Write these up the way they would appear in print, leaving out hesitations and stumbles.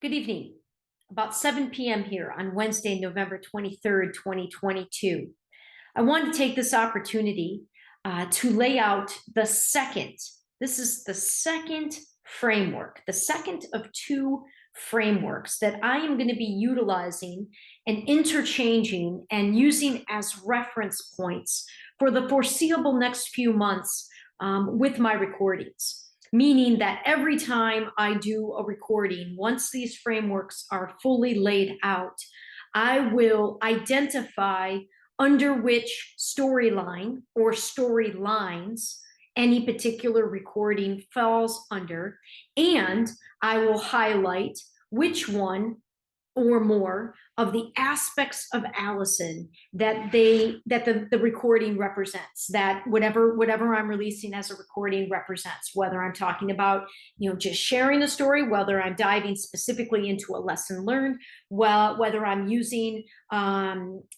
Good evening. About 7 p.m. here on Wednesday, November 23rd, 2022. I want to take this opportunity to lay out this is the second framework, the second of two frameworks that I am going to be utilizing and interchanging and using as reference points for the foreseeable next few months with my recordings. Meaning that every time I do a recording, once these frameworks are fully laid out, I will identify under which storyline or storylines any particular recording falls under, and I will highlight which one or more of the aspects of Alyson that the recording represents, that whatever I'm releasing as a recording represents, whether I'm talking about just sharing a story, whether I'm diving specifically into a lesson learned, whether I'm using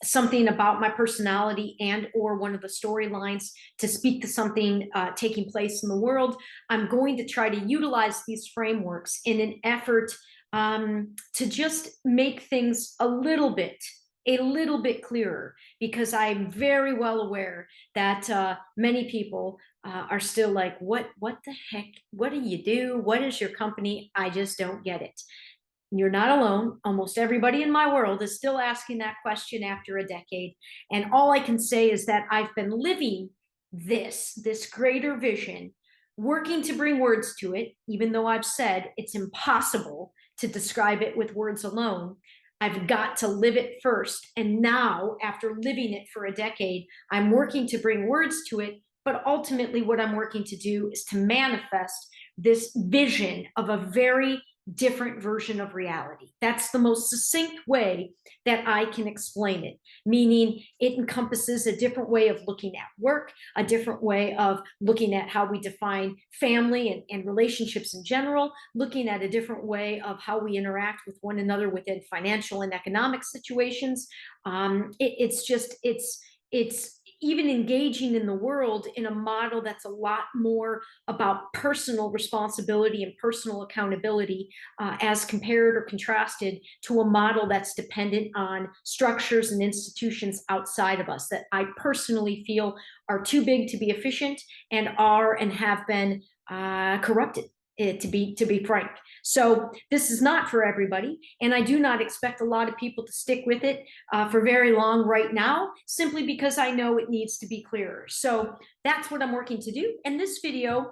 something about my personality and or one of the storylines to speak to something taking place in the world. I'm going to try to utilize these frameworks in an effort to just make things a little bit clearer, because I'm very well aware that many people are still like, what the heck? What do you do? What is your company? I just don't get it. You're not alone. Almost everybody in my world is still asking that question after a decade. And all I can say is that I've been living this greater vision, working to bring words to it, even though I've said it's impossible to describe it with words alone. I've got to live it first. And now, after living it for a decade, I'm working to bring words to it. But ultimately, what I'm working to do is to manifest this vision of a very different version of reality. That's the most succinct way that I can explain it, meaning it encompasses a different way of looking at work, a different way of looking at how we define family and relationships in general, looking at a different way of how we interact with one another within financial and economic situations. It's even engaging in the world in a model that's a lot more about personal responsibility and personal accountability, as compared or contrasted to a model that's dependent on structures and institutions outside of us that I personally feel are too big to be efficient and are and have been corrupted. To be frank. So this is not for everybody, and I do not expect a lot of people to stick with it for very long right now, simply because I know it needs to be clearer. So that's what I'm working to do. In this video,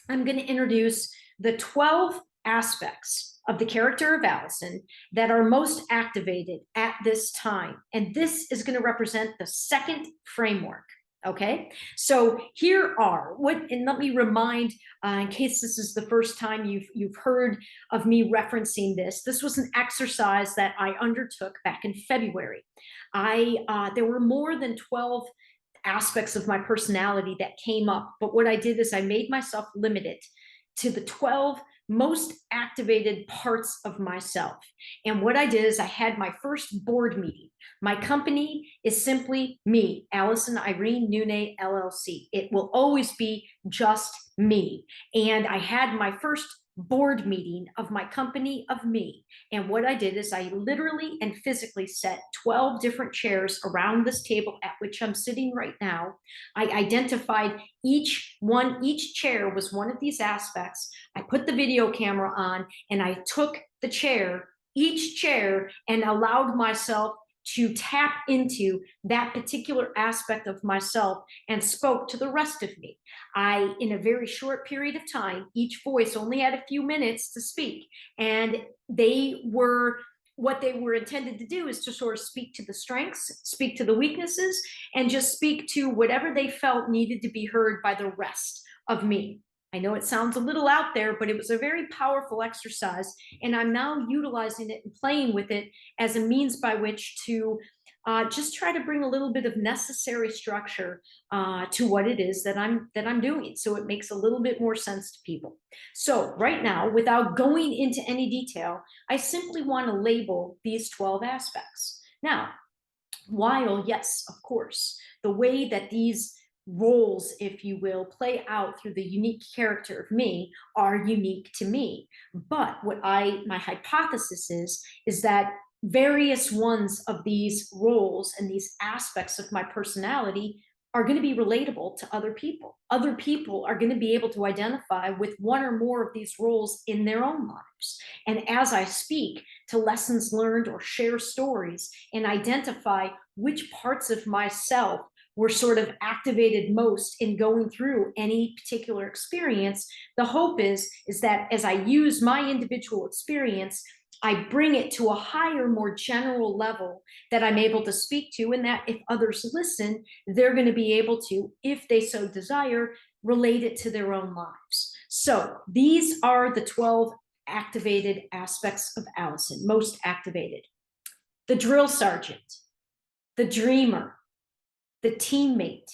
I'm going to introduce the 12 aspects of the character of Alyson that are most activated at this time, and this is going to represent the second framework. Okay, so here are and let me remind, in case this is the first time you've heard of me referencing this. This was an exercise that I undertook back in February. There were more than 12 aspects of my personality that came up, but what I did is I made myself limited to the 12 most activated parts of myself. And what I did is I had my first board meeting. My company is simply me, Alyson Irene Noune LLC. It will always be just me. And I had my first board meeting of my company of me. And what I did is I literally and physically set 12 different chairs around this table at which I'm sitting right now. I identified each chair was one of these aspects. I put the video camera on and I took each chair, and allowed myself to tap into that particular aspect of myself and spoke to the rest of me. In a very short period of time, each voice only had a few minutes to speak, and what they were intended to do is to sort of speak to the strengths, speak to the weaknesses, and just speak to whatever they felt needed to be heard by the rest of me. I know it sounds a little out there, but it was a very powerful exercise, and I'm now utilizing it and playing with it as a means by which to just try to bring a little bit of necessary structure to what it is that I'm doing, so it makes a little bit more sense to people. So right now, without going into any detail, I simply want to label these 12 aspects. Now, while yes, of course, the way that these roles, if you will, play out through the unique character of me are unique to me. But my hypothesis is that various ones of these roles and these aspects of my personality are going to be relatable to other people. Other people are going to be able to identify with one or more of these roles in their own lives. And as I speak to lessons learned or share stories and identify which parts of myself were sort of activated most in going through any particular experience, the hope is that as I use my individual experience, I bring it to a higher, more general level that I'm able to speak to, and that if others listen, they're going to be able to, if they so desire, relate it to their own lives. So these are the 12 activated aspects of Alyson, most activated. The drill sergeant, the dreamer, the teammate,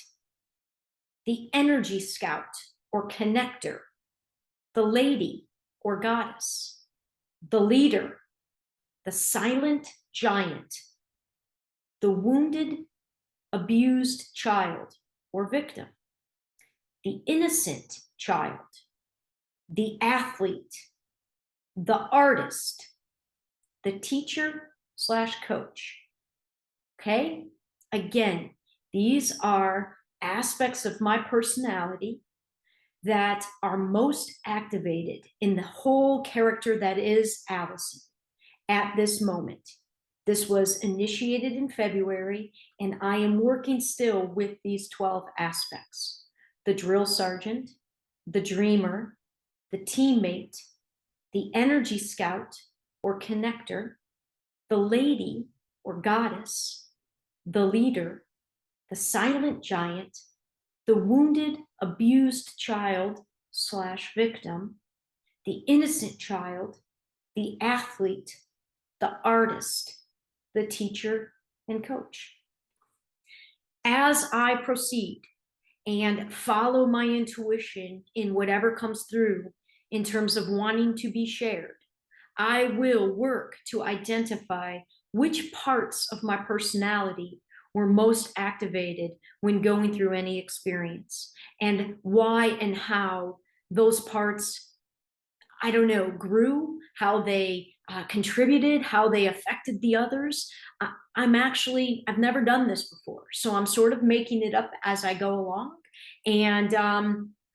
the energy scout or connector, the lady or goddess, the leader, the silent giant, the wounded, abused child or victim, the innocent child, the athlete, the artist, the teacher / coach. Okay? Again, these are aspects of my personality that are most activated in the whole character that is Alyson at this moment. This was initiated in February, and I am working still with these 12 aspects: the drill sergeant, the dreamer, the teammate, the energy scout or connector, the lady or goddess, the leader, the silent giant, the wounded, abused child / victim, the innocent child, the athlete, the artist, the teacher, and coach. As I proceed and follow my intuition in whatever comes through in terms of wanting to be shared, I will work to identify which parts of my personality were most activated when going through any experience, and why and how those parts, I don't know, grew, how they contributed, how they affected the others. I've never done this before, so I'm sort of making it up as I go along. And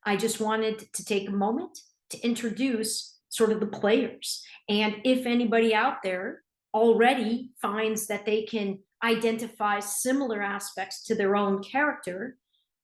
I just wanted to take a moment to introduce sort of the players. And if anybody out there already finds that they can identify similar aspects to their own character,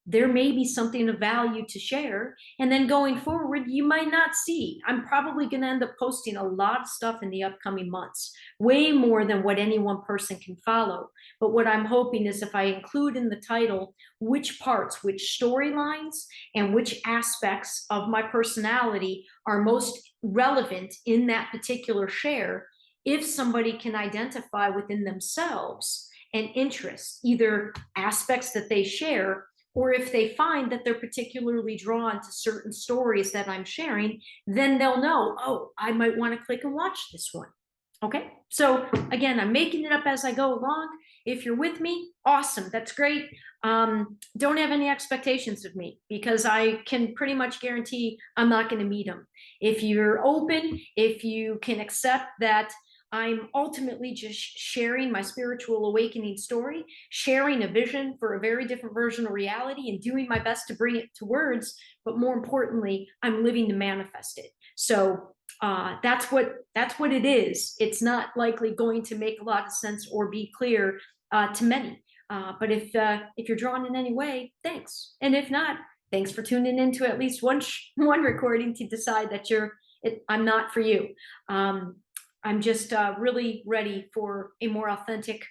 there may be something of value to share. And then going forward, you might not see. I'm probably going to end up posting a lot of stuff in the upcoming months, way more than what any one person can follow. But what I'm hoping is if I include in the title which parts, which storylines, and which aspects of my personality are most relevant in that particular share, if somebody can identify within themselves an interest, either aspects that they share, or if they find that they're particularly drawn to certain stories that I'm sharing, then they'll know, oh, I might want to click and watch this one. Okay, so again, I'm making it up as I go along. If you're with me, awesome, that's great. Don't have any expectations of me, because I can pretty much guarantee I'm not going to meet them. If you're open, if you can accept that I'm ultimately just sharing my spiritual awakening story, sharing a vision for a very different version of reality, and doing my best to bring it to words. But more importantly, I'm living to manifest it. So that's what it is. It's not likely going to make a lot of sense or be clear to many. But if you're drawn in any way, thanks. And if not, thanks for tuning into at least one recording to decide that I'm not for you. I'm just really ready for a more authentic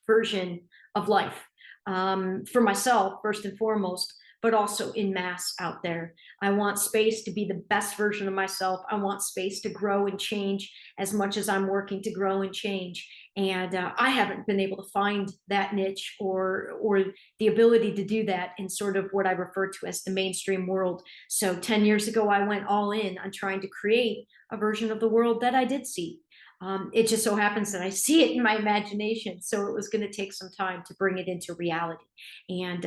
version of life, for myself, first and foremost, but also in mass out there. I want space to be the best version of myself. I want space to grow and change as much as I'm working to grow and change. And I haven't been able to find that niche or the ability to do that in sort of what I refer to as the mainstream world. So 10 years ago, I went all in on trying to create a version of the world that I did see. It just so happens that I see it in my imagination. So it was going to take some time to bring it into reality. And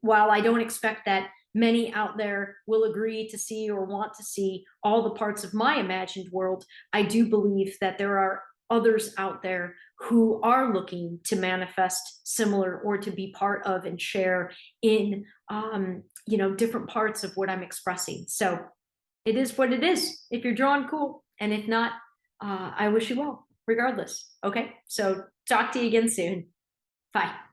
while I don't expect that many out there will agree to see or want to see all the parts of my imagined world, I do believe that there are others out there who are looking to manifest similar or to be part of and share in different parts of what I'm expressing. So it is what it is. If you're drawn, cool. And if not, I wish you well, regardless. Okay, so talk to you again soon. Bye.